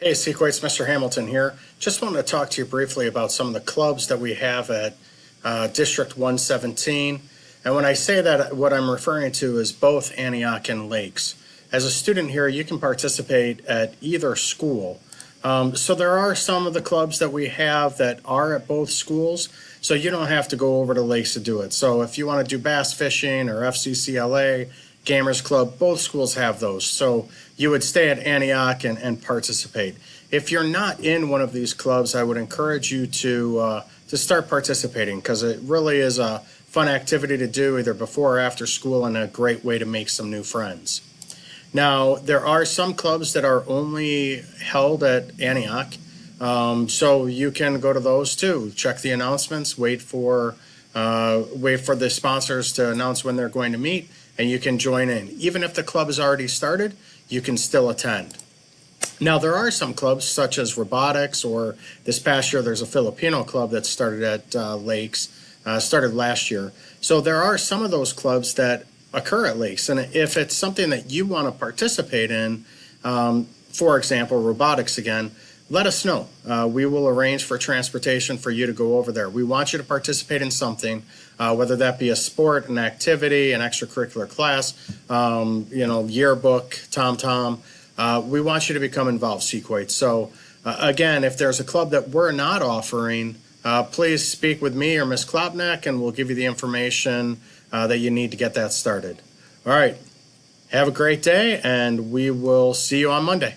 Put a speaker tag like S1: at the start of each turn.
S1: Hey, Sequoia, Mr. Hamilton here. Just wanted to talk to you briefly about some of the clubs that we have at District 117. And when I say that, what I'm referring to is both Antioch and Lakes. As a student here, you can participate at either school. So there are some of the clubs that we have that are at both schools, so you don't have to go over to Lakes to do it. So if you want to do bass fishing or FCCLA, Gamers Club, both schools have those. So you would stay at Antioch and participate. If you're not in one of these clubs, I would encourage you to start participating because it really is a fun activity to do either before or after school and a great way to make some new friends. Now, there are some clubs that are only held at Antioch, so you can go to those too. Check the announcements, wait for the sponsors to announce when they're going to meet, and you can join in. Even if the club has already started, you can still attend. Now, there are some clubs such as robotics, or this past year there's a Filipino club that started at Lakes, started last year. So there are some of those clubs that occur at Lakes. And if it's something that you want to participate in, for example, robotics again, let us know. We will arrange for transportation for you to go over there. We want you to participate in something, whether that be a sport, an activity, an extracurricular class, yearbook, tom-tom. We want you to become involved, Sequoia. So again, if there's a club that we're not offering, please speak with me or Ms. Klopnak, and we'll give you the information that you need to get that started. All right. Have a great day, and we will see you on Monday.